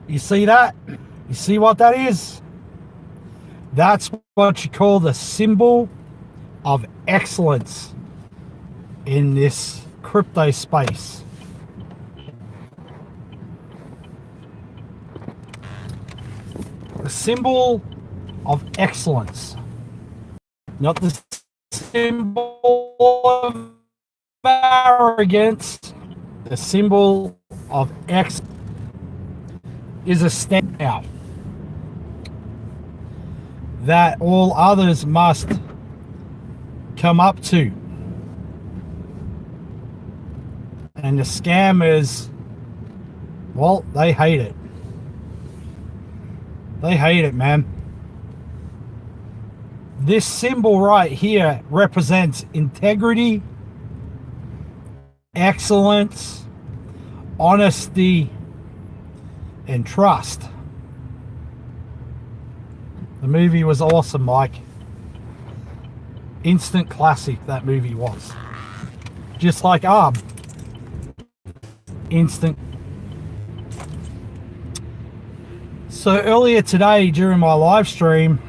You see that? You see what that is? That's what you call the symbol of excellence in this crypto space. The symbol of excellence, not the symbol of arrogance. The symbol of excellence is a standout that all others must come up to. And the scammers, well, they hate it. They hate it, man. This symbol right here represents integrity, excellence, honesty, and trust. The movie was awesome, Mike. Instant classic, that movie was. Just like ARB. Instant. So earlier today during my live stream,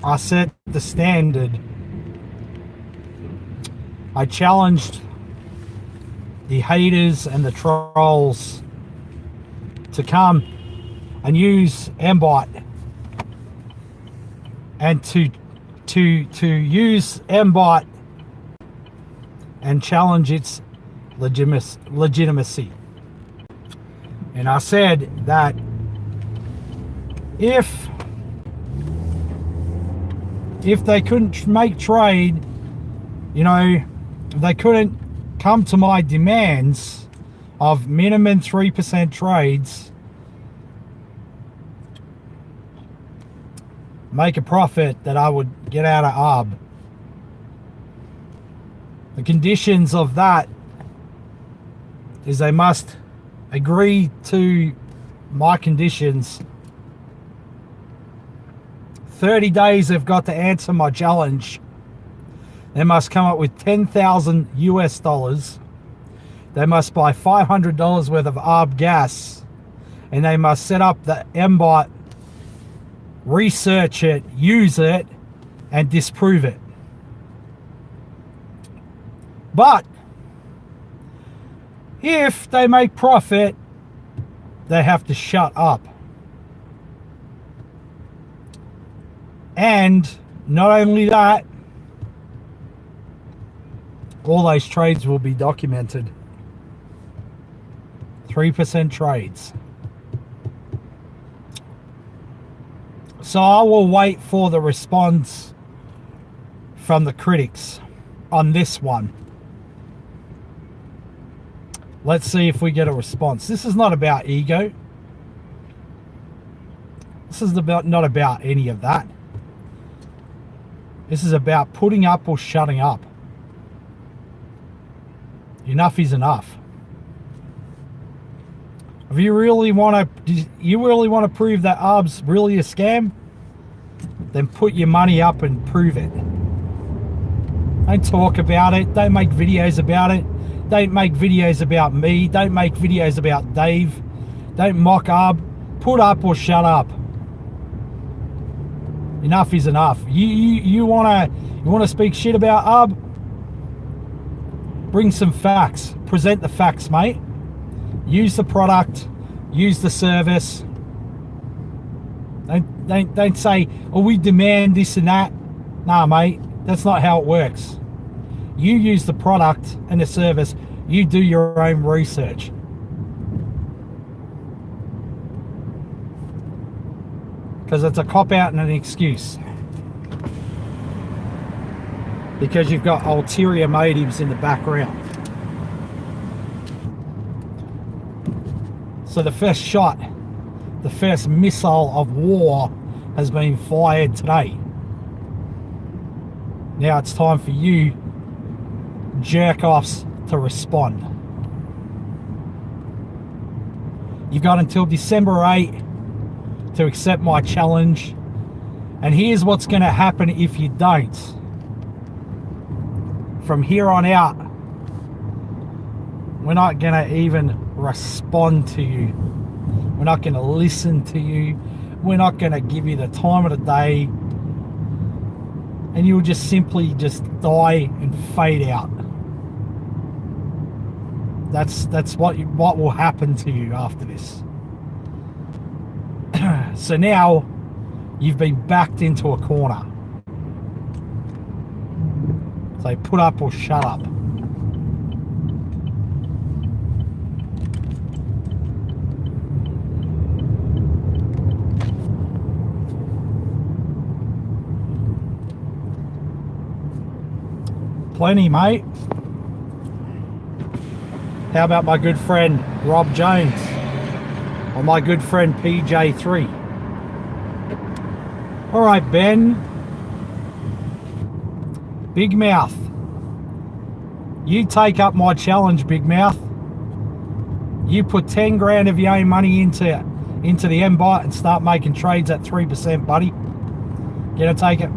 I set the standard. I challenged the haters and the trolls to come and use MBot and to use MBot and challenge its legitimacy. And I said that if they couldn't make trade, you know, if they couldn't come to my demands of minimum 3% trades, make a profit, that I would get out of ARB. The conditions of that is they must agree to my conditions. 30 days they've got to answer my challenge. They must come up with 10,000 US dollars. They must buy $500 worth of ARB gas, and they must set up the MBot, research it, use it, and disprove it. But if they make profit, they have to shut up. And not only that, all those trades will be documented. 3% trades. So I will wait for the response from the critics on this one. Let's see if we get a response. This is not about ego. This is not about any of that. This is about putting up or shutting up. Enough is enough. If you really want to prove that ARB's really a scam, then put your money up and prove it. Don't talk about it. Don't make videos about it. Don't make videos about me. Don't make videos about Dave. Don't mock ARB. Put up or shut up. Enough is enough. You wanna speak shit about ARB? Bring some facts. Present the facts, mate. Use the product. Use the service. Don't say, oh, we demand this and that. Nah, mate. That's not how it works. You use the product and the service. You do your own research. Because it's a cop-out and an excuse. Because you've got ulterior motives in the background. So the first shot, the first missile of war has been fired today. Now it's time for you jerk-offs to respond. You've got until December 8 to accept my challenge. And here's what's going to happen if you don't. From here on out, we're not going to even respond to you. We're not going to listen to you. We're not going to give you the time of the day. And you'll just simply just die and fade out. That's what will happen to you after this. So now you've been backed into a corner. So put up or shut up. Plenty, mate. How about my good friend Rob Jones? Or my good friend PJ3? Alright, Ben. Big Mouth. You take up my challenge, Big Mouth. You put 10 grand of your own money into the M-Bot and start making trades at 3%, buddy. You gonna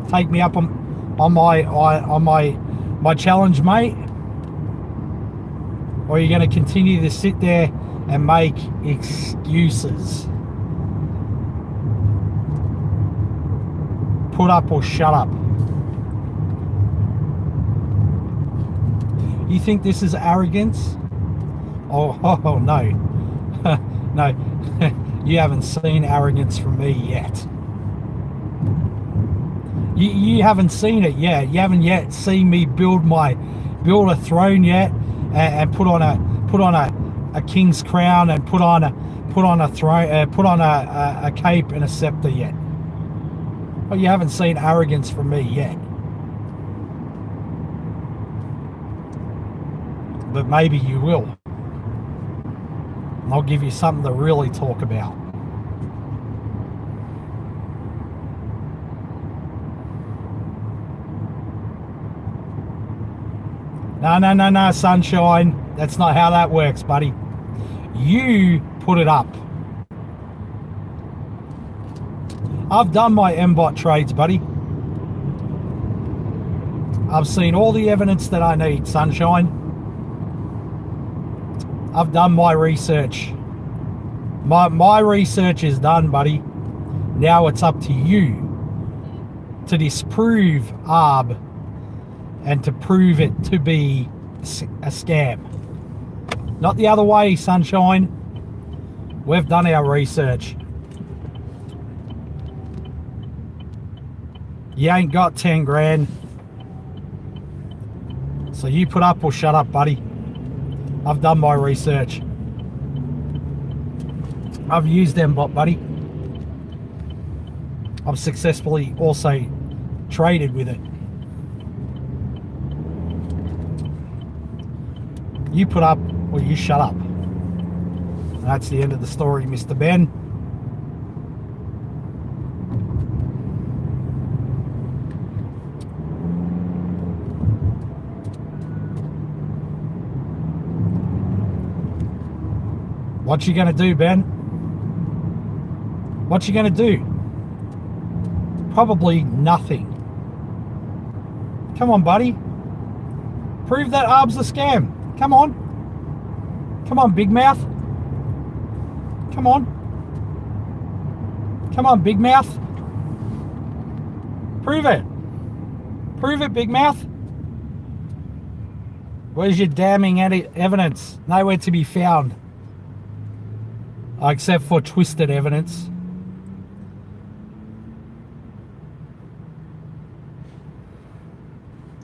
take me up on my challenge, mate? Or are you going to continue to sit there and make excuses? Put up or shut up. You think this is arrogance? Oh no. No, you haven't seen arrogance from me yet. You haven't seen it yet. You haven't yet seen me build a throne yet, and put on a king's crown, and put on a throne, put on a cape and a scepter yet. Well, you haven't seen arrogance from me yet. But maybe you will. And I'll give you something to really talk about. No, sunshine. That's not how that works, buddy. You put it up. I've done my M-Bot trades, buddy. I've seen all the evidence that I need, sunshine. I've done my research. My research is done, buddy. Now it's up to you to disprove ARB and to prove it to be a scam. Not the other way, sunshine. We've done our research. You ain't got 10 grand. So you put up or shut up, buddy. I've done my research. I've used M-Bot, buddy. I've successfully also traded with it. You put up or you shut up. And that's the end of the story, Mr. Ben. What you gonna do, Ben? What you gonna do? Probably nothing. Come on, buddy. Prove that ARB's a scam. Come on. Come on, Big Mouth. Come on. Come on, Big Mouth. Prove it. Prove it, Big Mouth. Where's your damning evidence? Nowhere to be found. Except for twisted evidence.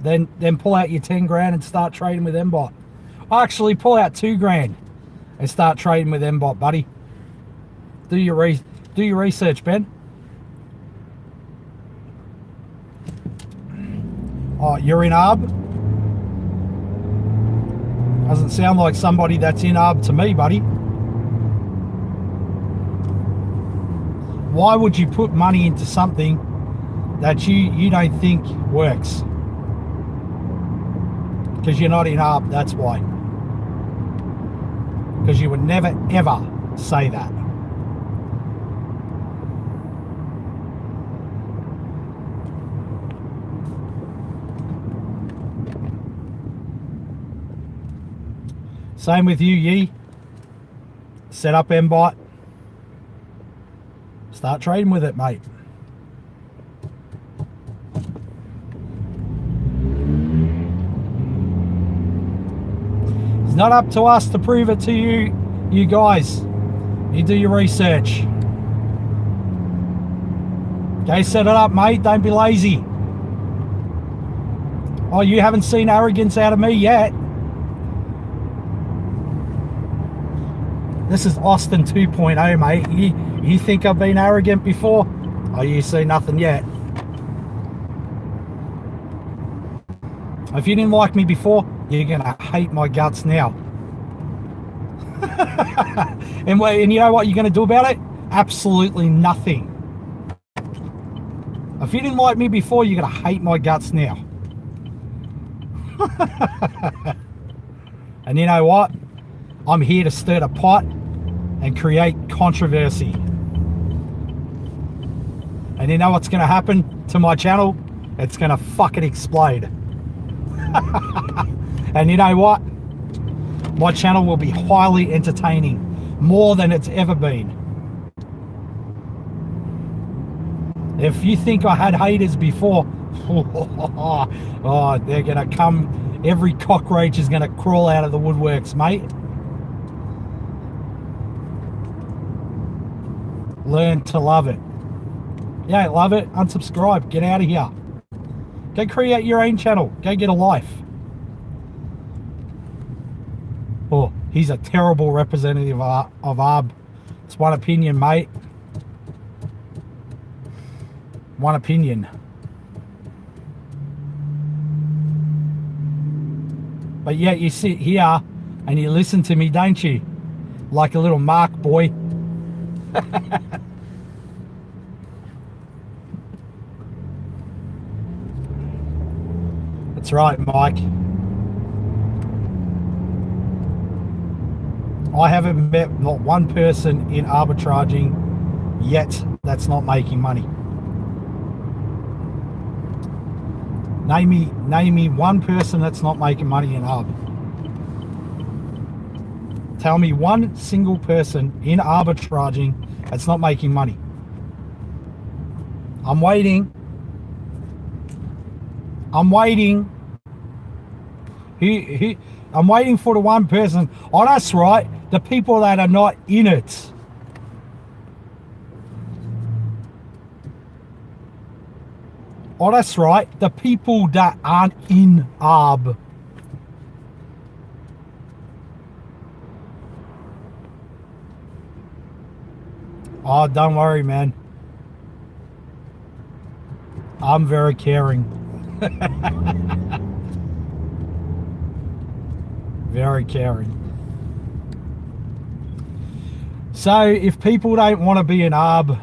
Then pull out your 10 grand and start trading with M-Bot. Actually, pull out 2 grand and start trading with M-Bot, buddy. Do your research, Ben. Oh, you're in ARB? Doesn't sound like somebody that's in ARB to me, buddy. Why would you put money into something that you don't think works? Because you're not in ARB, that's why. Because you would never, ever say that. Same with you, Yi. Set up M-Bot. Start trading with it, mate. It's not up to us to prove it to you guys. You do your research. Okay, set it up, mate. Don't be lazy. Oh, you haven't seen arrogance out of me yet. This is Austin 2.0, mate. You think I've been arrogant before? Oh, you see nothing yet. If you didn't like me before, you're gonna hate my guts now. and you know what you're gonna do about it? Absolutely nothing. If you didn't like me before, you're gonna hate my guts now. And you know what? I'm here to stir the pot and create controversy. And you know what's going to happen to my channel? It's going to fucking explode. And you know what? My channel will be highly entertaining, more than it's ever been. If you think I had haters before, oh, they're going to come. Every cockroach is going to crawl out of the woodworks, mate. Learn to love it. Yeah, love it. Unsubscribe. Get out of here. Go create your own channel. Go get a life. Oh, he's a terrible representative of ARB. It's one opinion, mate. One opinion. But yet you sit here and you listen to me, don't you? Like a little Mark boy. That's right, Mike. I haven't met not one person in arbitraging yet that's not making money. Name me one person that's not making money in ARB. Tell me one single person in arbitraging that's not making money. I'm waiting. I'm waiting. I'm waiting for the one person. Oh, that's right. The people that are not in it. Oh, that's right. The people that aren't in ARB. Oh, don't worry, man. I'm very caring. Very caring. So, if people don't want to be in ARB,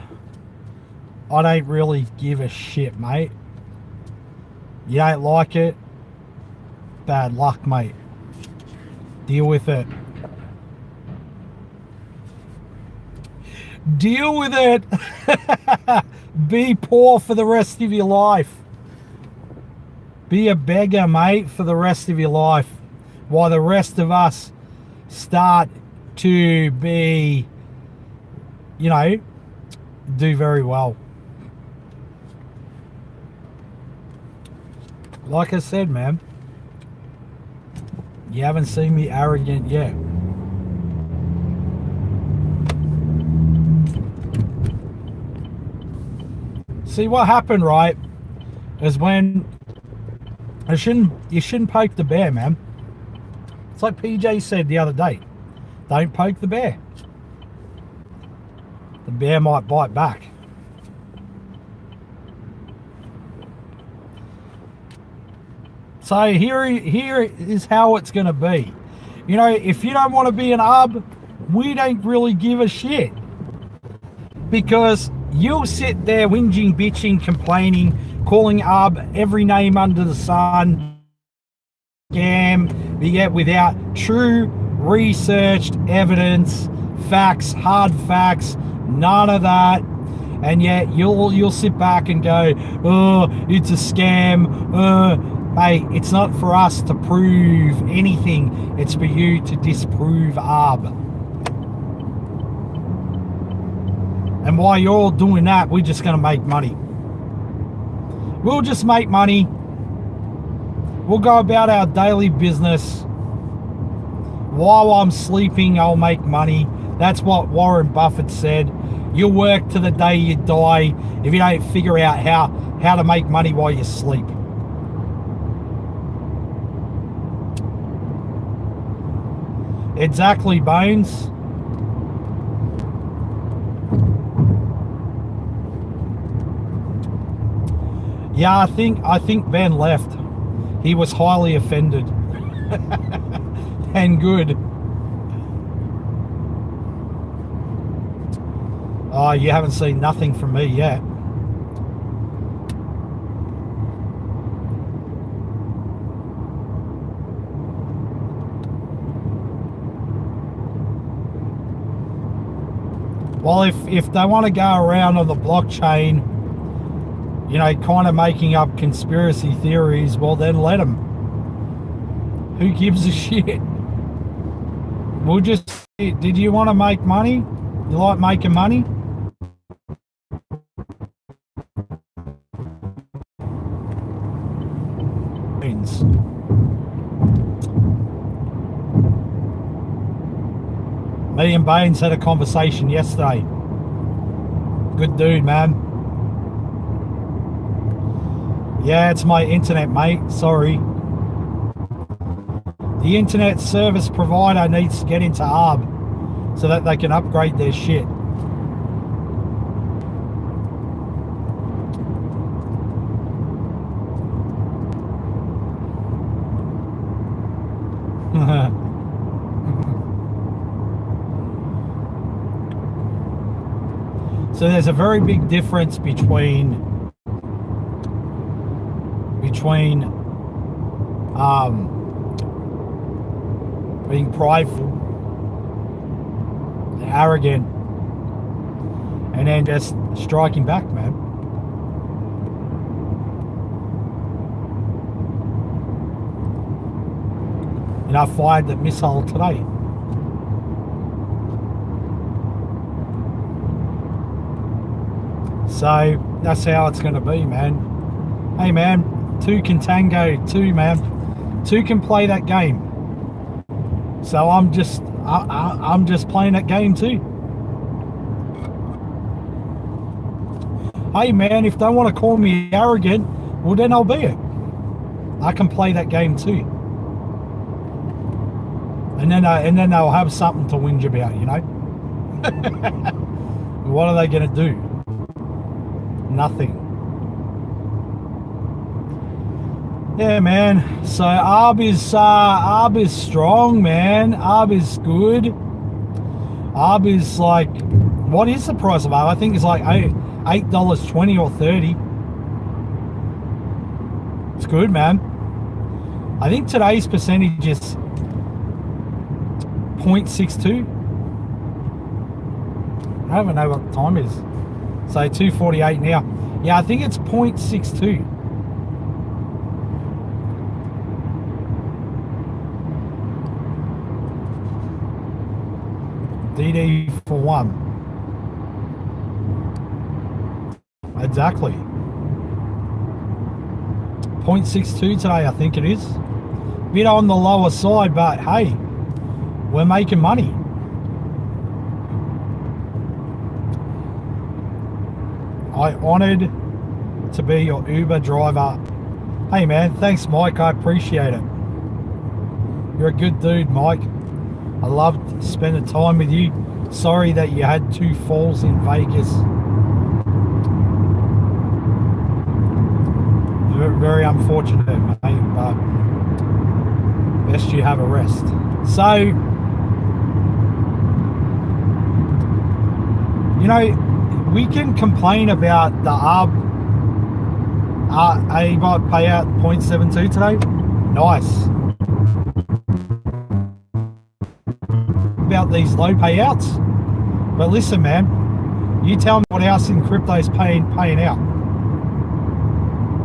I don't really give a shit, mate. You don't like it? Bad luck, mate. Deal with it. Deal with it. Be poor for the rest of your life. Be a beggar, mate, for the rest of your life. While the rest of us start to be, you know, do very well. Like I said, man, you haven't seen me arrogant yet. See, what happened, right, is when you shouldn't poke the bear, man. It's like PJ said the other day. Don't poke the bear. The bear might bite back. So here is how it's going to be. You know, if you don't want to be an ARB, we don't really give a shit. Because you'll sit there whinging, bitching, complaining, calling ARB every name under the sun, scam, yet without true researched evidence, facts, hard facts, none of that. And yet you'll sit back and go, oh, it's a scam. Mate, it's not for us to prove anything. It's for you to disprove ARB. And while you're all doing that, we're just going to make money. We'll just make money. We'll go about our daily business. While I'm sleeping, I'll make money. That's what Warren Buffett said. You'll work to the day you die if you don't figure out how to make money while you sleep. Exactly, Bones. Yeah, I think Ben left. He was highly offended. And good. Oh, you haven't seen nothing from me yet. Well, if they want to go around on the blockchain, you know, kind of making up conspiracy theories, well, then let them. Who gives a shit? We'll just... Did you want to make money? You like making money? Me and Baines had a conversation yesterday. Good dude, man. Yeah, it's my internet, mate. Sorry. The internet service provider needs to get into ARB so that they can upgrade their shit. So there's a very big difference between being prideful and arrogant and then just striking back, man. And I fired that missile today. So that's how it's going to be, man. Hey, man, two can tango, two, man. Two can play that game. So I'm just playing that game too. Hey, man, if they want to call me arrogant, well, then I'll be it. I can play that game too. And then they'll have something to whinge about, you know. What are they going to do? Nothing. Yeah, man. So ARB is strong, man. ARB is good. ARB is like, what is the price of ARB? I think it's like $8.20 or $30. It's good, man. I think today's percentage is 0.62. I don't even know what the time is. So 2:48 now. Yeah, I think it's 0.62. DD for 1. Exactly. 0.62 today, I think it is. Bit on the lower side, but hey, we're making money. I honoured to be your Uber driver. Hey, man, thanks, Mike. I appreciate it. You're a good dude, Mike. I loved spending time with you. Sorry that you had 2 falls in Vegas. Very unfortunate, mate, but best you have a rest. So, you know, we can complain about the ARB payout 0.72 today. Nice. About these low payouts, but listen, man, you tell me what else in crypto is paying out.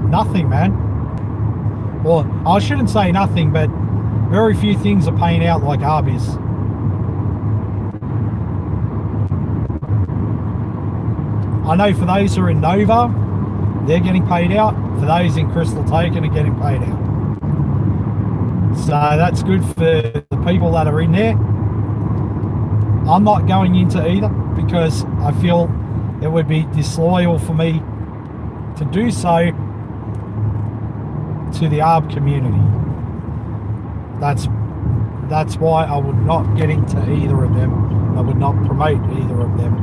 Nothing, man. Well, I shouldn't say nothing, but very few things are paying out like ARB is. I know for those who are in Nova, they're getting paid out. For those in Crystal Token are getting paid out. So that's good for the people that are in there. I'm not going into either because I feel it would be disloyal for me to do so to the ARB community. That's why I would not get into either of them. I would not promote either of them.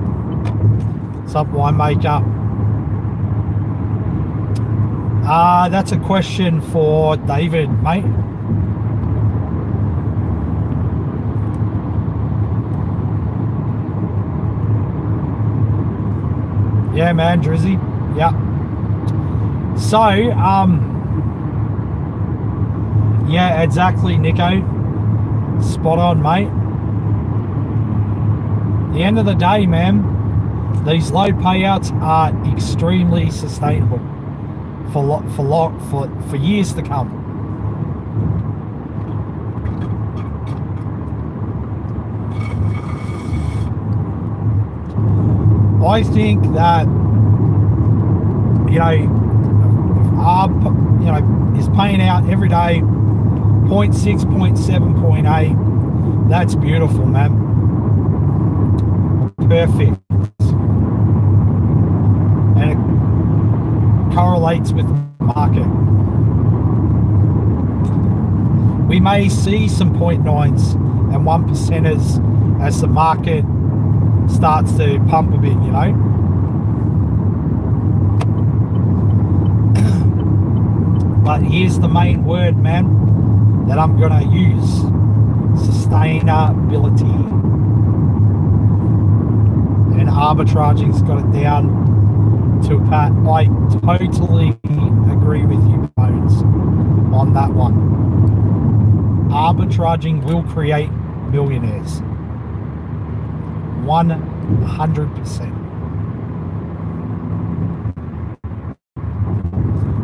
Sub winemaker. That's a question for David, mate. Yeah, man, Drizzy. Yeah. So, yeah, exactly, Nico. Spot on, mate. At the end of the day, man, these load payouts are extremely sustainable for years to come. I think that, you know, ARB, you know, is paying out every day 0.6, 0.7, 0.8. That's beautiful, man. Perfect. And it correlates with the market. We may see some 0.9s and 1%ers as the market starts to pump a bit, you know. But here's the main word, man, that I'm gonna use: sustainability. And arbitraging's got it down to a pat. I totally agree with you, Bones, on that one. Arbitraging will create millionaires. 100%.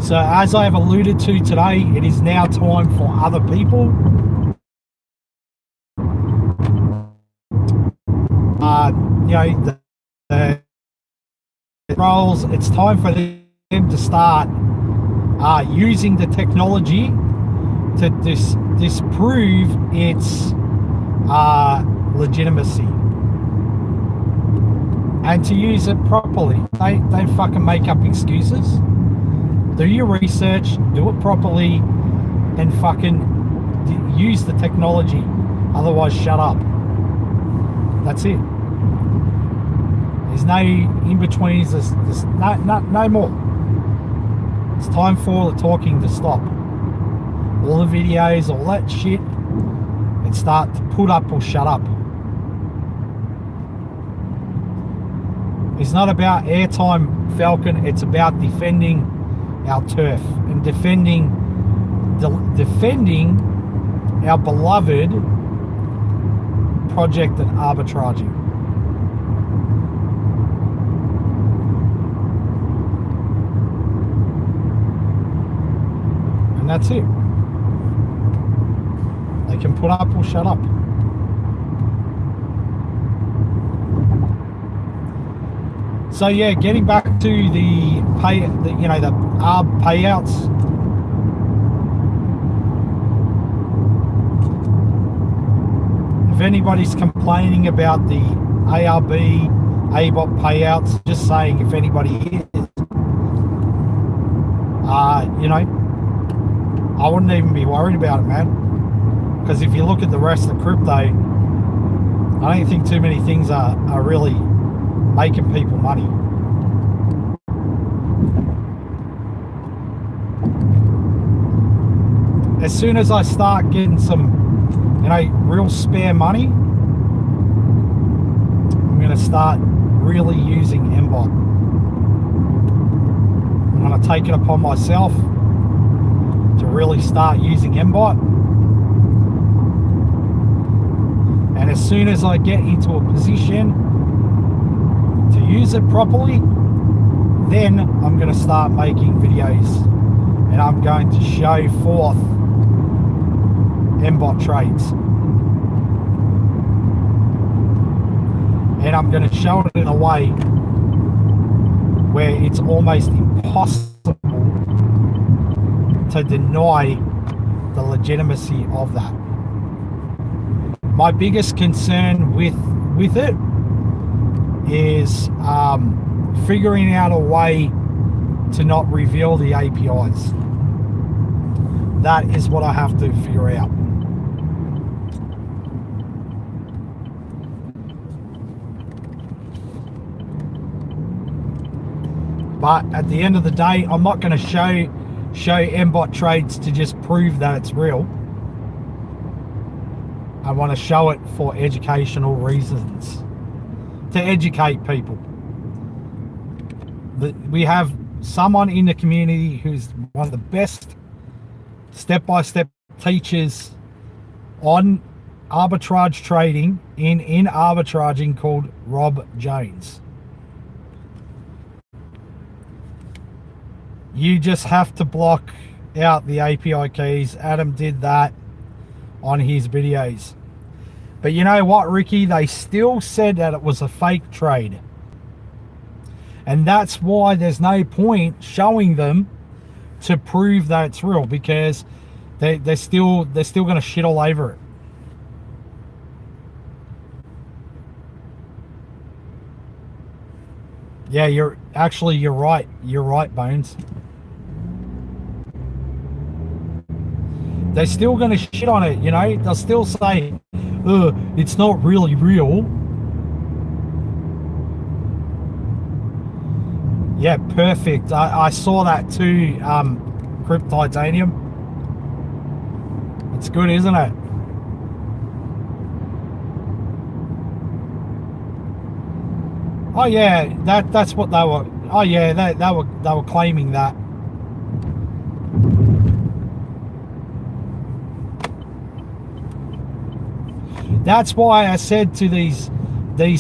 So as I have alluded to today, it is now time for other people you know, the roles. It's time for them to start using the technology to disprove its legitimacy, and to use it properly. Don't fucking make up excuses. Do your research, do it properly, and fucking use the technology. Otherwise, shut up. That's it. There's no in-betweens. There's no more. It's time for the talking to stop. All the videos, all that shit, and start to put up or shut up. It's not about airtime, Falcon. It's about defending our turf and defending our beloved project and arbitraging. And that's it. They can put up or shut up. So yeah, getting back to the ARB payouts. If anybody's complaining about the ARB ABOT payouts, just saying, if anybody is, you know, I wouldn't even be worried about it, man. Because if you look at the rest of the crypto, I don't think too many things are really making people money. As soon as I start getting some, you know, real spare money, I'm going to start really using MBOT. I'm going to take it upon myself to really start using MBOT. And as soon as I get into a position to use it properly, then I'm going to start making videos and I'm going to show forth MBOT trades, and I'm going to show it in a way where it's almost impossible to deny the legitimacy of that. My biggest concern with it is figuring out a way to not reveal the APIs. That is what I have to figure out. But at the end of the day, I'm not going to show MBot trades to just prove that it's real. I want to show it for educational reasons, to educate people. We have someone in the community who's one of the best step-by-step teachers on arbitrage trading in arbitraging, called Rob Jones. You just have to block out the API keys. Adam did that on his videos. But you know what, Ricky? They still said that it was a fake trade. And that's why there's no point showing them to prove that it's real, because they're still going to shit all over it. Yeah, you're right. You're right, Bones. They're still going to shit on it, you know. They'll still say, it's not really real. Yeah, perfect. I saw that too, Crypt Titanium. It's good, isn't it? Oh yeah, that's what they were. Oh yeah, they were claiming that. That's why I said to these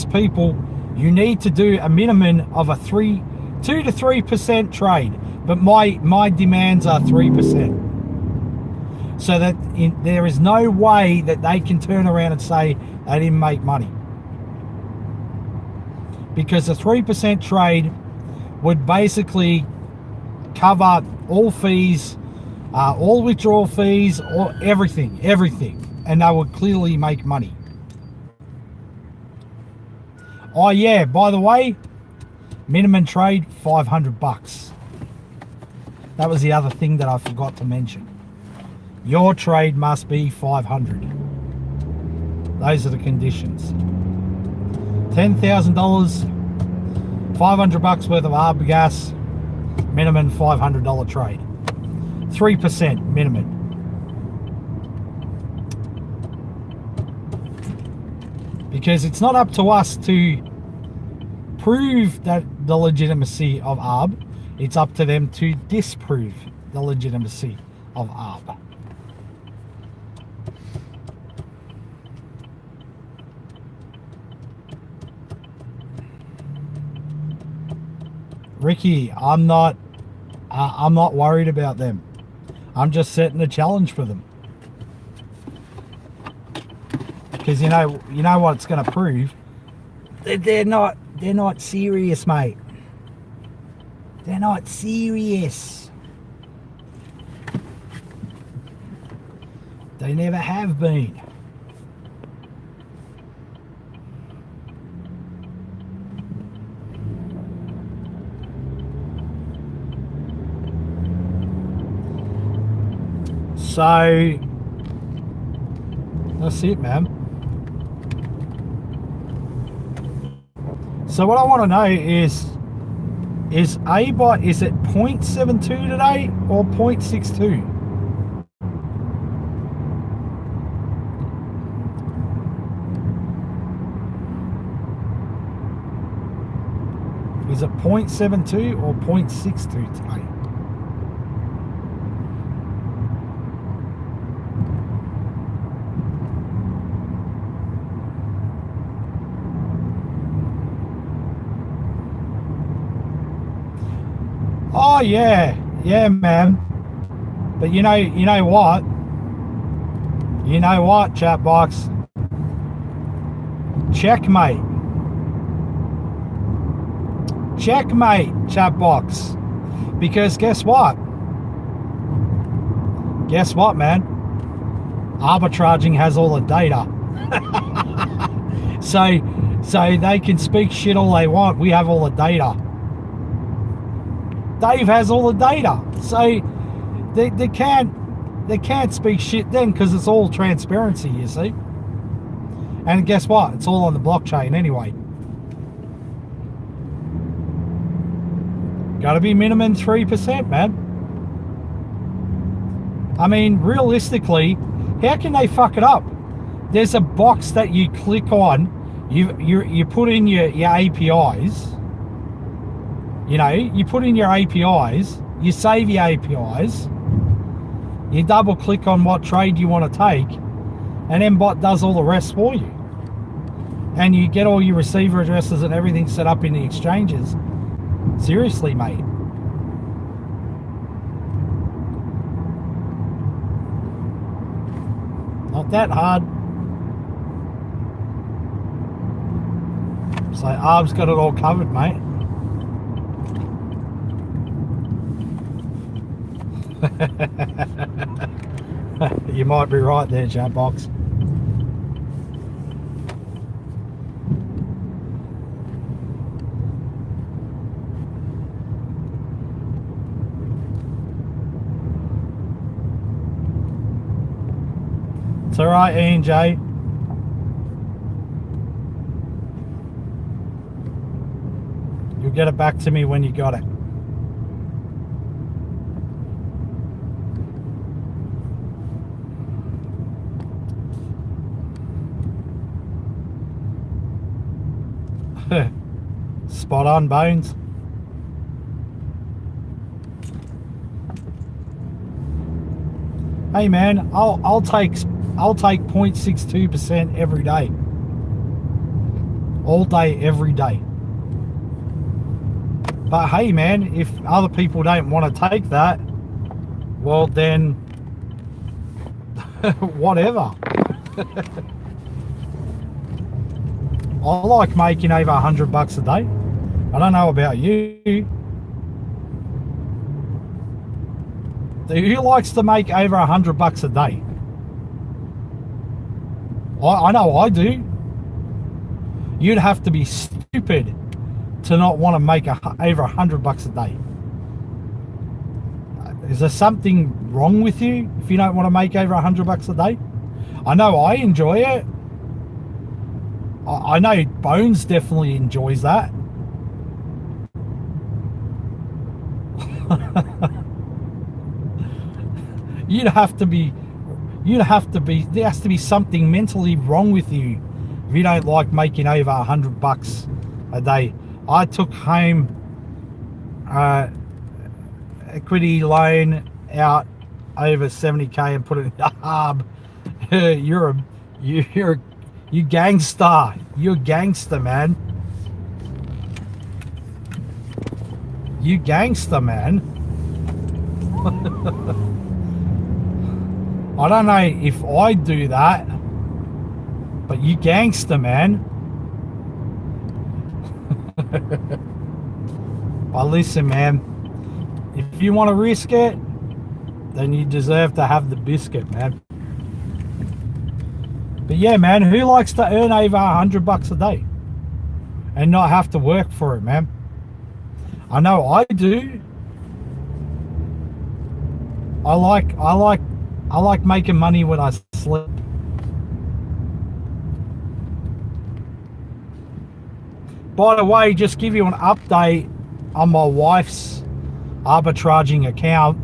people, you need to do a minimum of a 2 to 3% trade, but my demands are 3%, so that there is no way that they can turn around and say they didn't make money, because a 3% trade would basically cover all fees, all withdrawal fees, or everything, and they would clearly make money. Oh yeah, by the way, minimum trade $500. That was the other thing that I forgot to mention. Your trade must be 500. Those are the conditions. $10,000, $500 worth of ARB gas, minimum $500 trade. 3% minimum. Because it's not up to us to prove that the legitimacy of ARB. It's up to them to disprove the legitimacy of ARB. Ricky, I'm not worried about them. I'm just setting a challenge for them. Because you know what it's going to prove. They're not serious, mate. They're not serious. They never have been. So that's it, man. So what I want to know is ABOT, is it 0.72 today or 0.62? Is it 0.72 or 0.62 today? Oh yeah, man. But you know what? You know what, chat box? Checkmate. Checkmate, chat box. Because guess what? Guess what, man? Arbitraging has all the data. So they can speak shit all they want. We have all the data. Dave has all the data. So they can't speak shit then, because it's all transparency, you see. And guess what? It's all on the blockchain anyway. Got to be minimum 3%, man. I mean, realistically, how can they fuck it up? There's a box that you click on. You put in your APIs. You know, you put in your APIs. You save your APIs. You double click on what trade you want to take, and then bot does all the rest for you. And you get all your receiver addresses and everything set up in the exchanges. Seriously, mate. Not that hard. So ARB's got it all covered, mate. You might be right there, chat box. It's all right, Ian J. You'll get it back to me when you got it. Spot on, Bones. Hey man, I'll take 0.62% every day. All day, every day. But hey man, if other people don't want to take that, well then whatever. I like making over $100 a day. I don't know about you. Who likes to make over $100 a day? I know I do. You'd have to be stupid to not want to make over $100 a day. Is there something wrong with you if you don't want to make over $100 a day? I know I enjoy it. I know Bones definitely enjoys that. there has to be something mentally wrong with you if you don't like making over $100 a day. I took home equity loan out over 70k and put it in the ARB. You gangster. You're gangster, man. You gangster, man. I don't know if I do that, but you gangster, man. But listen, man, if you want to risk it, then you deserve to have the biscuit, man. But yeah, man, who likes to earn over $100 a day and not have to work for it, man? I know I do. I like making money when I sleep. By the way, just give you an update on my wife's arbitraging account.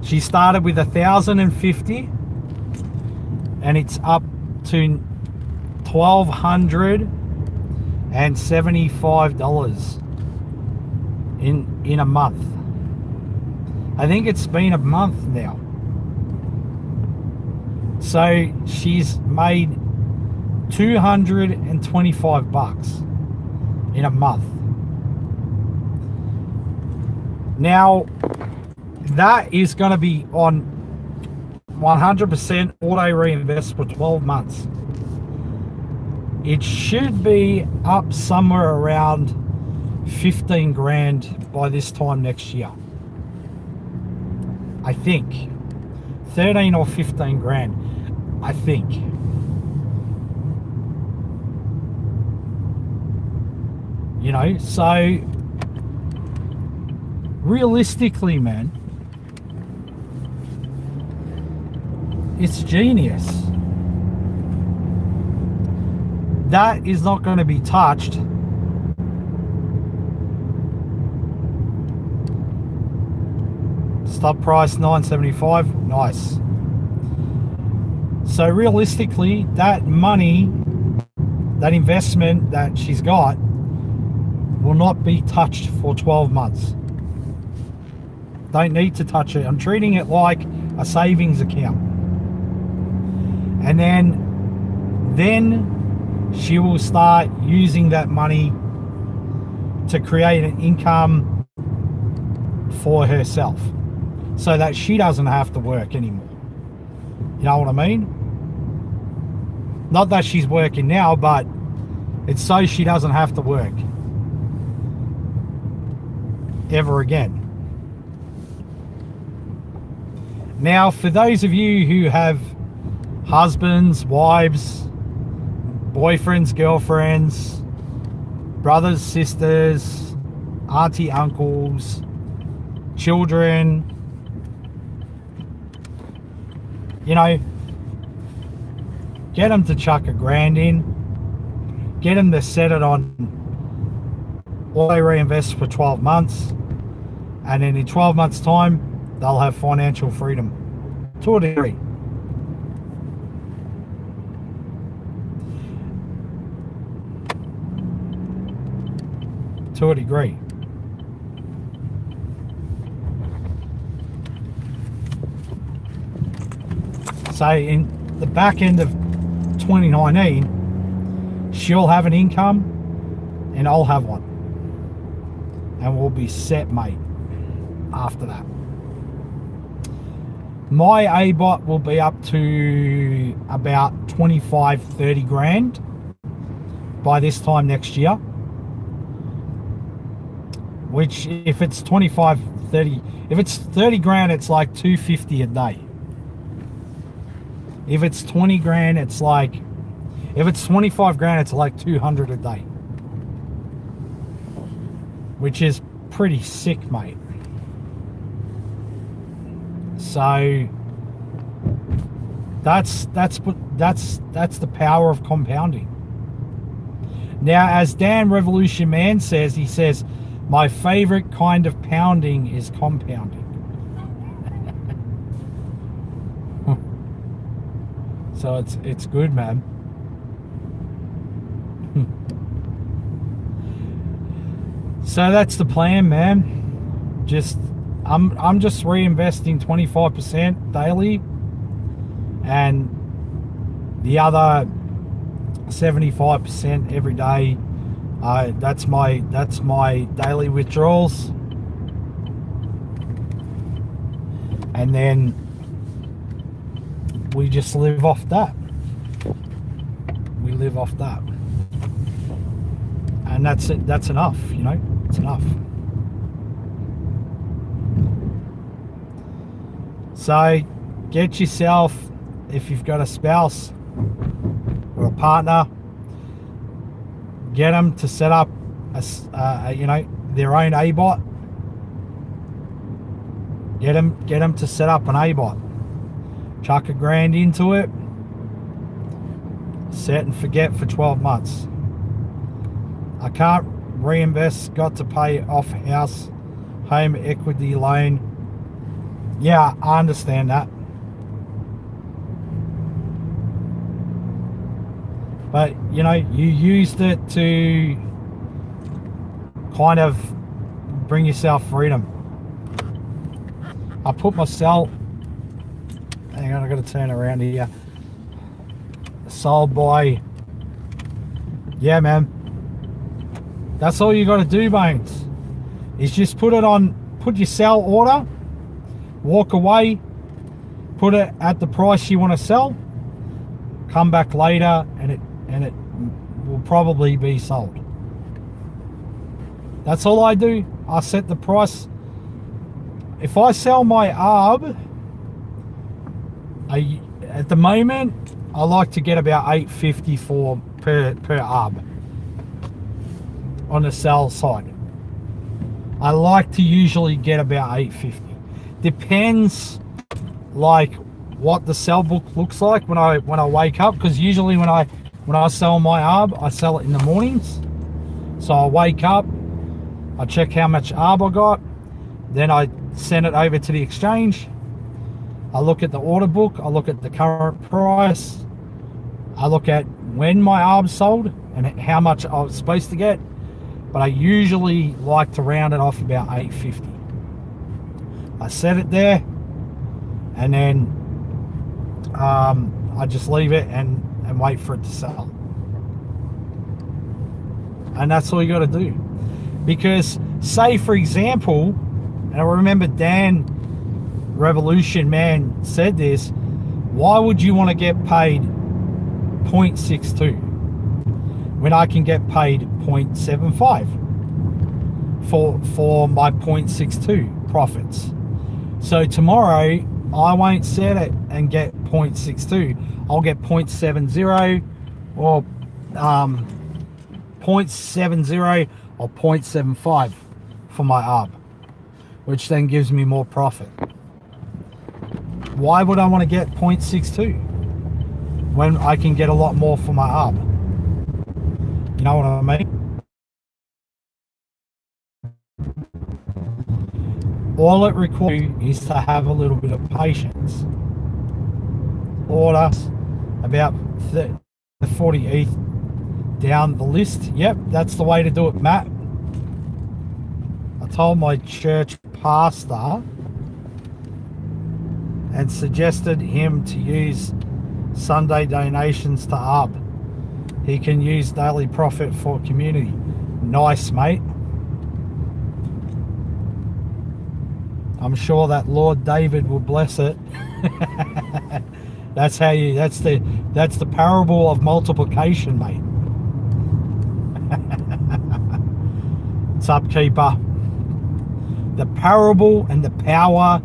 She started with 1,050 and it's up to $1,275 in a month. I think it's been a month now. So she's made $225 in a month. Now that is going to be on 100% auto reinvest for 12 months. It should be up somewhere around 15 grand by this time next year. I think 13 or 15 grand, I think. You know, so realistically, man, it's genius. That is not going to be touched. Stop price $9.75. Nice. So realistically, that money, that investment that she's got, will not be touched for 12 months. Don't need to touch it. I'm treating it like a savings account. And then she will start using that money to create an income for herself so that she doesn't have to work anymore. You know what I mean? Not that she's working now, but it's so she doesn't have to work ever again. Now, for those of you who have husbands, wives, boyfriends, girlfriends, brothers, sisters, auntie, uncles, children, you know, get them to chuck a grand in. Get them to set it on auto reinvest for 12 months. And then in 12 months' time, they'll have financial freedom to a degree. To a degree. So in the back end of 2019, she'll have an income and I'll have one. And we'll be set, mate, after that. My ABOT will be up to about 25-30 grand by this time next year. Which, if it's 25-30, if it's 30 grand, it's like 250 a day. If it's 20 grand, it's like, if it's 25 grand, it's like 200 a day. Which is pretty sick, mate. So that's the power of compounding. Now, as Dan Revolution Man says, he says, my favorite kind of pounding is compounding. So it's good, man. So that's the plan, man. I'm just reinvesting 25% daily, and the other 75% every day. That's my daily withdrawals, and then we just live off that. We live off that, and that's it. That's enough, you know. It's enough. So get yourself, if you've got a spouse or a partner, get them to set up you know, their own ABOT. Get them to set up an ABOT. Chuck a grand into it. Set and forget for 12 months. I can't reinvest, got to pay off house, home equity loan. Yeah, I understand that. But, you know, you used it to kind of bring yourself freedom. I put myself, hang on, I got to turn around here. Sold by, yeah, man. That's all you got to do, Bones, is just put your sell order, walk away, put it at the price you want to sell, come back later, and it will probably be sold. That's all I do. I set the price. If I sell my ARB, at the moment, I like to get about $8.50 per ARB on the sell side. I like to usually get about $8.50. Depends, like, what the sell book looks like when I wake up, because usually when I sell my ARB, I sell it in the mornings. So I wake up, I check how much ARB I got, then I send it over to the exchange. I look at the order book, I look at the current price, I look at when my ARB sold and how much I was supposed to get, but I usually like to round it off about $8.50. I set it there, and then I just leave it and wait for it to sell. And that's all you got to do. Because, say for example, and I remember Dan Revolution Man said this, why would you want to get paid 0.62 when I can get paid 0.75 for my 0.62 profits? So tomorrow I won't set it and get 0.62. I'll get 0.70 or 0.70 or 0.75 for my ARB, which then gives me more profit. Why would I want to get 0.62 when I can get a lot more for my ARB? You know what I mean? All it requires is to have a little bit of patience. Order about 40 ETH down the list. Yep, that's the way to do it, Matt. I told my church pastor and suggested him to use Sunday donations to ARB. He can use daily profit for community. Nice, mate. I'm sure that Lord David will bless it. That's how you. That's the parable of multiplication, mate. What's up, keeper? The parable and the power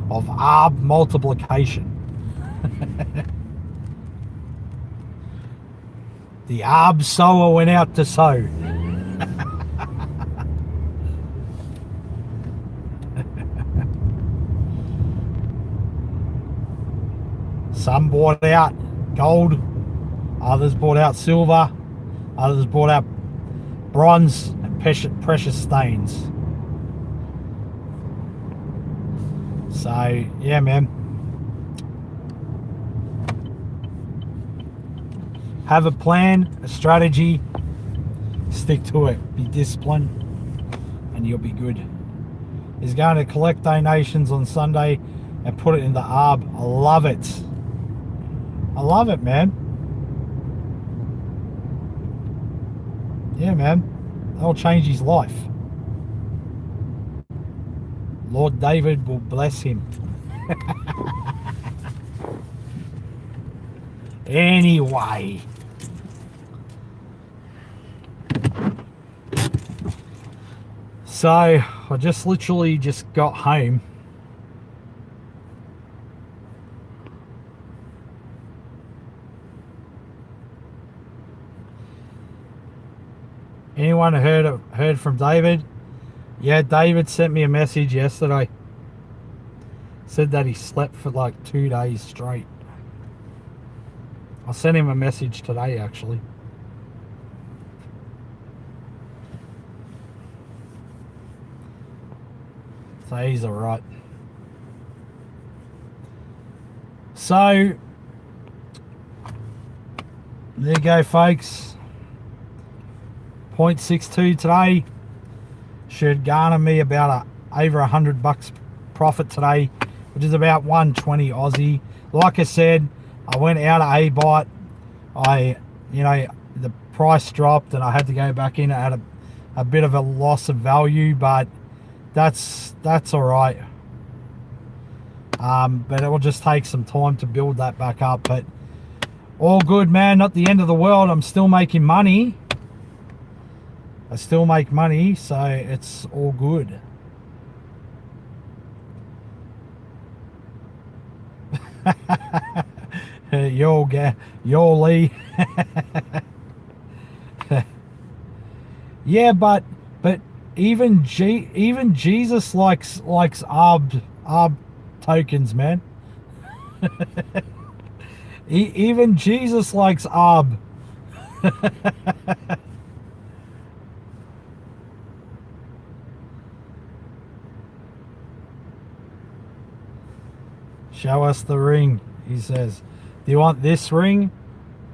of ARB multiplication. The ARB sower went out to sow. Some bought out gold, others bought out silver, others bought out bronze and precious stones. So, yeah, man. Have a plan, a strategy, stick to it, be disciplined, and you'll be good. He's going to collect donations on Sunday and put it in the ARB. I love it. I love it, man. Yeah, man. That'll change his life. Lord David will bless him. Anyway. So, I literally just got home. Anyone heard from David? Yeah, David sent me a message yesterday. Said that he slept for like 2 days straight. I sent him a message today, actually. So he's alright. So, there you go, folks. 0.62 today should garner me about over $100 profit today, which is about 120 Aussie. Like I said, I went out of A-Bot. The price dropped and I had to go back in at a bit of a loss of value, but that's all right. But it will just take some time to build that back up. But all good, man. Not the end of the world. I'm still making money. I still make money, so it's all good. Yo Lee. Yeah, but even Jesus likes ARB tokens, man. Even Jesus likes ARB. Show us the ring, he says. Do you want this ring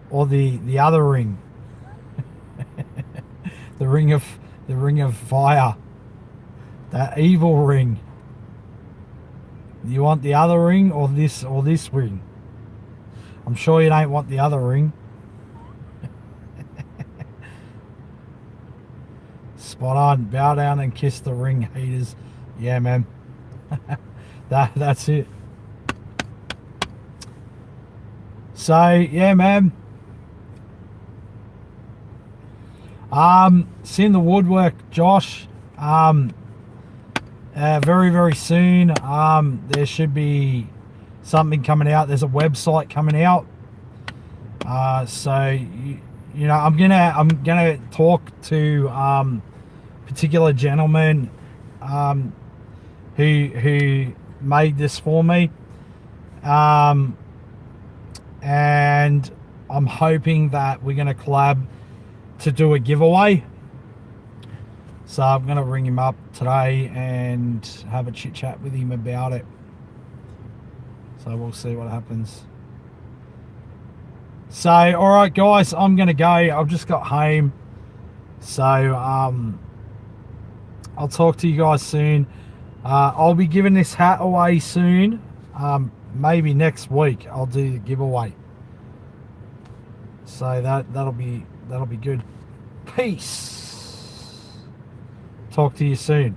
or the other ring? the ring of fire. That evil ring. Do you want the other ring or this ring? I'm sure you don't want the other ring. Spot on. Bow down and kiss the ring, haters. Yeah, man. That's it. So yeah, man. It's in the woodwork, Josh. Very, very soon. There should be something coming out. There's a website coming out. So you know, I'm gonna talk to particular gentleman who made this for me. And I'm hoping that we're going to collab to do a giveaway. So I'm going to ring him up today and have a chit chat with him about it. So we'll see what happens. So, all right, guys, I'm going to go. I've just got home. So I'll talk to you guys soon. I'll be giving this hat away soon. Maybe next week I'll do the giveaway. So that'll be good. Peace. Talk to you soon.